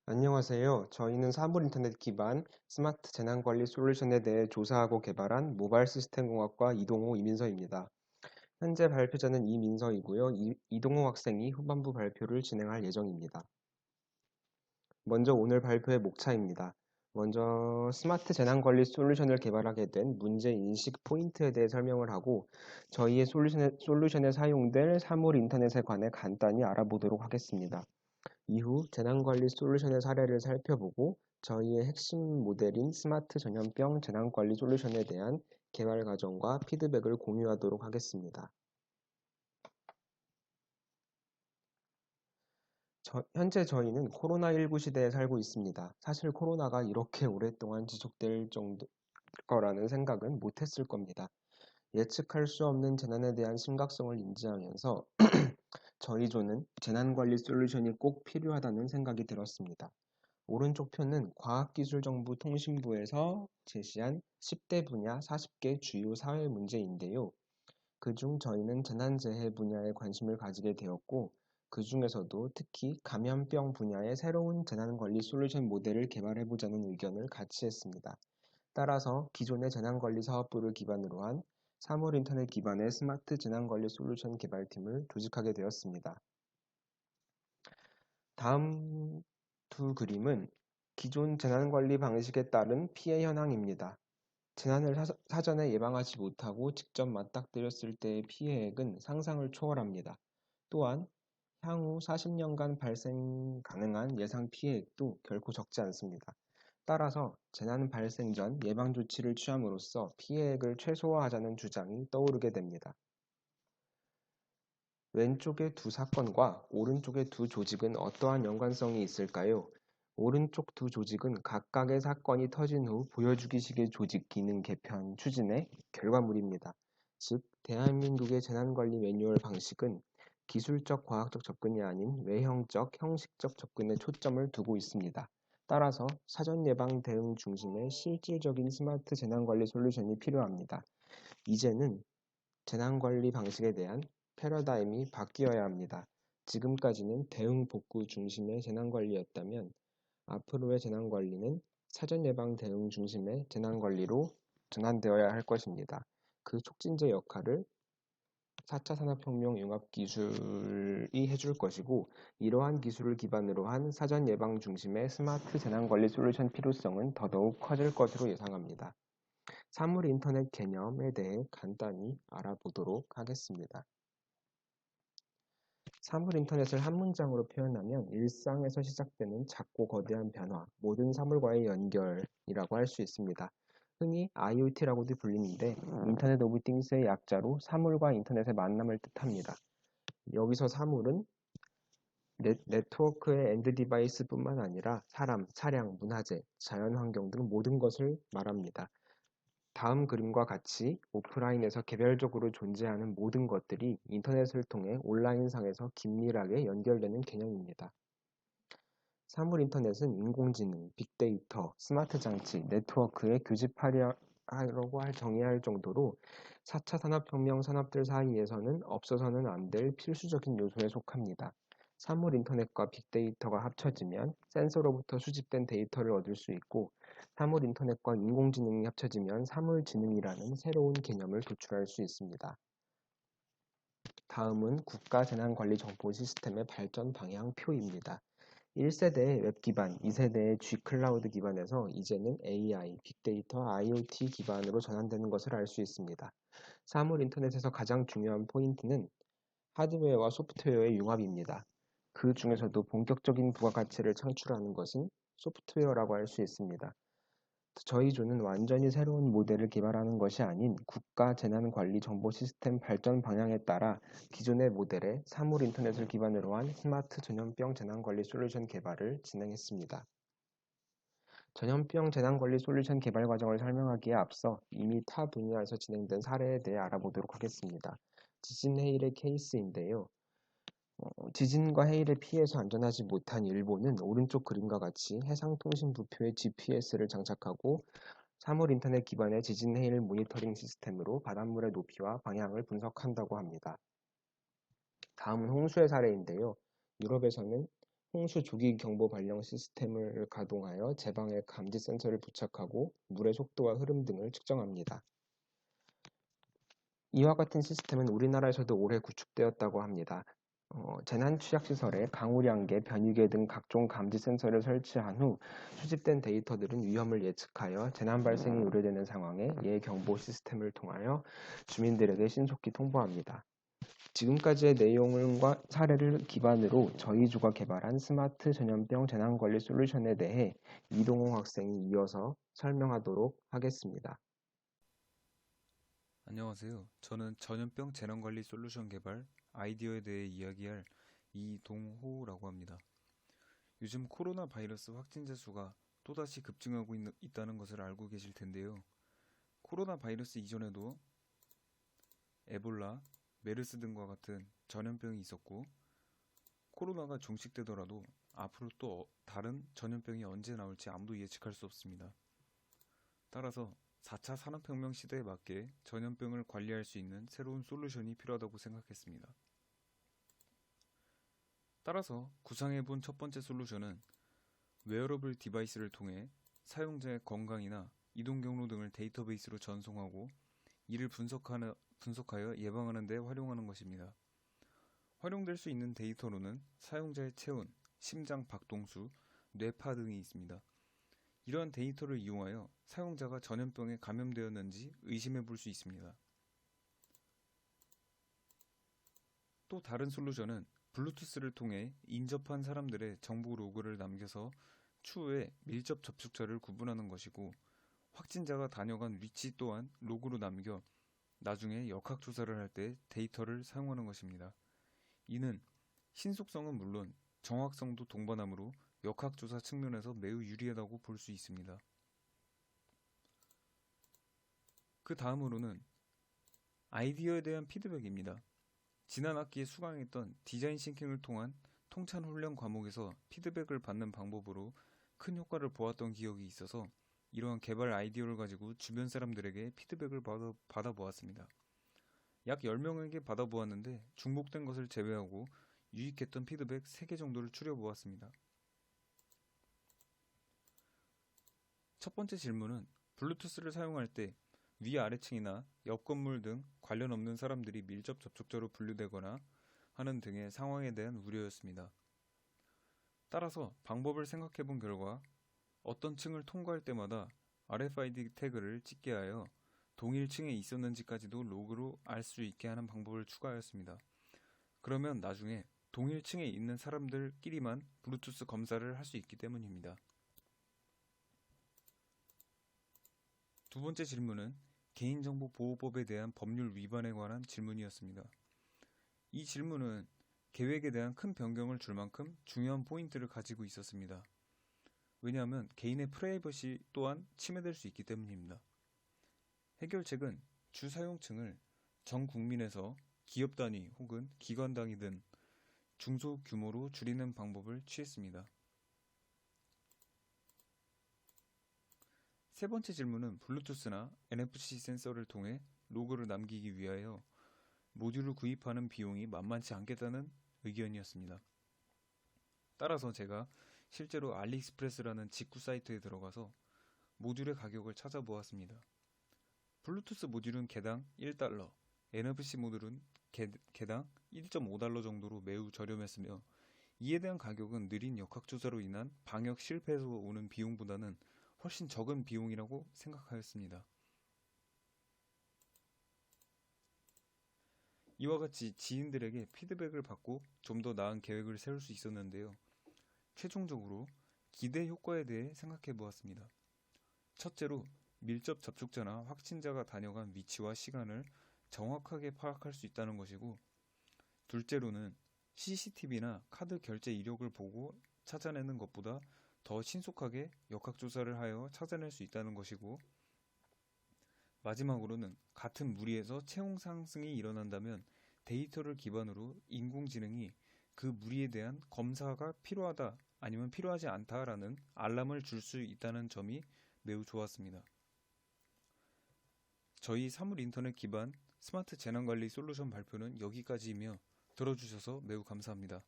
안녕하세요. 저희는 사물인터넷 기반 스마트 재난관리 솔루션에 대해 조사하고 개발한 모바일 시스템공학과 이동호 이민서입니다. 현재 발표자는 이민서이고요. 이동호 학생이 후반부 발표를 진행할 예정입니다. 먼저 오늘 발표의 목차입니다. 먼저 스마트 재난관리 솔루션을 개발하게 된 문제인식 포인트에 대해 설명을 하고 저희의 솔루션에 사용될 사물인터넷에 관해 간단히 알아보도록 하겠습니다. 이후 재난관리 솔루션의 사례를 살펴보고 저희의 핵심 모델인 스마트 전염병 재난관리 솔루션에 대한 개발 과정과 피드백을 공유하도록 하겠습니다. 현재 저희는 코로나19 시대에 살고 있습니다. 사실 코로나가 이렇게 오랫동안 지속될 정도 거라는 생각은 못했을 겁니다. 예측할 수 없는 재난에 대한 심각성을 인지하면서 저희 조는 재난관리 솔루션이 꼭 필요하다는 생각이 들었습니다. 오른쪽 표는 과학기술정보통신부에서 제시한 10대 분야 40개 주요 사회 문제인데요. 그중 저희는 재난재해 분야에 관심을 가지게 되었고, 그 중에서도 특히 감염병 분야의 새로운 재난관리 솔루션 모델을 개발해보자는 의견을 같이 했습니다. 따라서 기존의 재난관리 사업부를 기반으로 한 사물인터넷 기반의 스마트 재난관리 솔루션 개발팀을 조직하게 되었습니다. 다음 두 그림은 기존 재난관리 방식에 따른 피해 현황입니다. 재난을 사전에 예방하지 못하고 직접 맞닥뜨렸을 때의 피해액은 상상을 초월합니다. 또한 향후 40년간 발생 가능한 예상 피해액도 결코 적지 않습니다. 따라서 재난 발생 전 예방 조치를 취함으로써 피해액을 최소화하자는 주장이 떠오르게 됩니다. 왼쪽의 두 사건과 오른쪽의 두 조직은 어떠한 연관성이 있을까요? 오른쪽 두 조직은 각각의 사건이 터진 후 보여주기식의 조직 기능 개편 추진의 결과물입니다. 즉, 대한민국의 재난관리 매뉴얼 방식은 기술적 과학적 접근이 아닌 외형적 형식적 접근에 초점을 두고 있습니다. 따라서 사전 예방 대응 중심의 실질적인 스마트 재난관리 솔루션이 필요합니다. 이제는 재난관리 방식에 대한 패러다임이 바뀌어야 합니다. 지금까지는 대응 복구 중심의 재난관리였다면 앞으로의 재난관리는 사전 예방 대응 중심의 재난관리로 전환되어야 할 것입니다. 그 촉진제 역할을 4차 산업혁명 융합기술이 해줄 것이고, 이러한 기술을 기반으로 한 사전 예방 중심의 스마트 재난관리 솔루션 필요성은 더더욱 커질 것으로 예상합니다. 사물 인터넷 개념에 대해 간단히 알아보도록 하겠습니다. 사물 인터넷을 한 문장으로 표현하면 일상에서 시작되는 작고 거대한 변화, 모든 사물과의 연결이라고 할 수 있습니다. 흔히 IoT라고도 불리는데 인터넷 오브 띵스의 약자로 사물과 인터넷의 만남을 뜻합니다. 여기서 사물은 네트워크의 엔드 디바이스뿐만 아니라 사람, 차량, 문화재, 자연환경 등 모든 것을 말합니다. 다음 그림과 같이 오프라인에서 개별적으로 존재하는 모든 것들이 인터넷을 통해 온라인상에서 긴밀하게 연결되는 개념입니다. 사물 인터넷은 인공지능, 빅데이터, 스마트 장치, 네트워크에 교집하려고 정의할 정도로 4차 산업혁명 산업들 사이에서는 없어서는 안 될 필수적인 요소에 속합니다. 사물 인터넷과 빅데이터가 합쳐지면 센서로부터 수집된 데이터를 얻을 수 있고, 사물 인터넷과 인공지능이 합쳐지면 사물지능이라는 새로운 개념을 도출할 수 있습니다. 다음은 국가재난관리 정보 시스템의 발전 방향표입니다. 1세대의 웹 기반, 2세대의 G클라우드 기반에서 이제는 AI, 빅데이터, IoT 기반으로 전환되는 것을 알 수 있습니다. 사물 인터넷에서 가장 중요한 포인트는 하드웨어와 소프트웨어의 융합입니다. 그 중에서도 본격적인 부가가치를 창출하는 것은 소프트웨어라고 할 수 있습니다. 저희 조는 완전히 새로운 모델을 개발하는 것이 아닌 국가 재난관리 정보 시스템 발전 방향에 따라 기존의 모델의 사물 인터넷을 기반으로 한 스마트 전염병 재난관리 솔루션 개발을 진행했습니다. 전염병 재난관리 솔루션 개발 과정을 설명하기에 앞서 이미 타 분야에서 진행된 사례에 대해 알아보도록 하겠습니다. 지진 해일의 케이스인데요. 지진과 해일에 피해서 안전하지 못한 일본은 오른쪽 그림과 같이 해상통신부표에 GPS를 장착하고 사물 인터넷 기반의 지진 해일 모니터링 시스템으로 바닷물의 높이와 방향을 분석한다고 합니다. 다음은 홍수의 사례인데요. 유럽에서는 홍수 조기 경보 발령 시스템을 가동하여 제방에 감지 센서를 부착하고 물의 속도와 흐름 등을 측정합니다. 이와 같은 시스템은 우리나라에서도 오래 구축되었다고 합니다. 재난 취약시설에 강우량계, 변위계 등 각종 감지 센서를 설치한 후 수집된 데이터들은 위험을 예측하여 재난 발생이 우려되는 상황에 예경보 시스템을 통하여 주민들에게 신속히 통보합니다. 지금까지의 내용과 사례를 기반으로 저희 조가 개발한 스마트 전염병 재난관리 솔루션에 대해 이동호 학생이 이어서 설명하도록 하겠습니다. 안녕하세요. 저는 전염병 재난관리 솔루션 개발 아이디어에 대해 이야기할 이동호라고 합니다. 요즘 코로나 바이러스 확진자 수가 또다시 급증하고 있다는 것을 알고 계실 텐데요. 코로나 바이러스 이전에도 에볼라, 메르스 등과 같은 전염병이 있었고, 코로나가 종식되더라도 앞으로 또 다른 전염병이 언제 나올지 아무도 예측할 수 없습니다. 따라서 4차 산업혁명 시대에 맞게 전염병을 관리할 수 있는 새로운 솔루션이 필요하다고 생각했습니다. 따라서 구상해본 첫 번째 솔루션은 웨어러블 디바이스를 통해 사용자의 건강이나 이동 경로 등을 데이터베이스로 전송하고 이를 분석하여 예방하는 데 활용하는 것입니다. 활용될 수 있는 데이터로는 사용자의 체온, 심장 박동수, 뇌파 등이 있습니다. 이러한 데이터를 이용하여 사용자가 전염병에 감염되었는지 의심해 볼 수 있습니다. 또 다른 솔루션은 블루투스를 통해 인접한 사람들의 정보 로그를 남겨서 추후에 밀접 접촉자를 구분하는 것이고, 확진자가 다녀간 위치 또한 로그로 남겨 나중에 역학조사를 할 때 데이터를 사용하는 것입니다. 이는 신속성은 물론 정확성도 동반하므로 역학조사 측면에서 매우 유리하다고 볼 수 있습니다. 그 다음으로는 아이디어에 대한 피드백입니다. 지난 학기에 수강했던 디자인 싱킹을 통한 통찬 훈련 과목에서 피드백을 받는 방법으로 큰 효과를 보았던 기억이 있어서 이러한 개발 아이디어를 가지고 주변 사람들에게 피드백을 받아보았습니다. 약 10명에게 받아보았는데 중복된 것을 제외하고 유익했던 피드백 3개 정도를 추려보았습니다. 첫 번째 질문은 블루투스를 사용할 때 위아래층이나 옆 건물 등 관련 없는 사람들이 밀접 접촉자로 분류되거나 하는 등의 상황에 대한 우려였습니다. 따라서 방법을 생각해 본 결과 어떤 층을 통과할 때마다 RFID 태그를 찍게 하여 동일 층에 있었는지까지도 로그로 알 수 있게 하는 방법을 추가하였습니다. 그러면 나중에 동일 층에 있는 사람들끼리만 블루투스 검사를 할 수 있기 때문입니다. 두 번째 질문은 개인정보보호법에 대한 법률 위반에 관한 질문이었습니다. 이 질문은 계획에 대한 큰 변경을 줄 만큼 중요한 포인트를 가지고 있었습니다. 왜냐하면 개인의 프라이버시 또한 침해될 수 있기 때문입니다. 해결책은 주 사용층을 전 국민에서 기업 단위 혹은 기관 단위 등 중소규모로 줄이는 방법을 취했습니다. 세 번째 질문은 블루투스나 NFC 센서를 통해 로그를 남기기 위하여 모듈을 구입하는 비용이 만만치 않겠다는 의견이었습니다. 따라서 제가 실제로 알리익스프레스라는 직구 사이트에 들어가서 모듈의 가격을 찾아보았습니다. 블루투스 모듈은 개당 1달러, NFC 모듈은 개당 1.5달러 정도로 매우 저렴했으며, 이에 대한 가격은 느린 역학조사로 인한 방역 실패에서 오는 비용보다는 훨씬 적은 비용이라고 생각하였습니다. 이와 같이 지인들에게 피드백을 받고 좀 더 나은 계획을 세울 수 있었는데요. 최종적으로 기대 효과에 대해 생각해 보았습니다. 첫째로 밀접 접촉자나 확진자가 다녀간 위치와 시간을 정확하게 파악할 수 있다는 것이고, 둘째로는 CCTV나 카드 결제 이력을 보고 찾아내는 것보다 더 신속하게 역학조사를 하여 찾아낼 수 있다는 것이고, 마지막으로는 같은 무리에서 체온 상승이 일어난다면 데이터를 기반으로 인공지능이 그 무리에 대한 검사가 필요하다 아니면 필요하지 않다라는 알람을 줄 수 있다는 점이 매우 좋았습니다. 저희 사물 인터넷 기반 스마트 재난관리 솔루션 발표는 여기까지이며 들어주셔서 매우 감사합니다.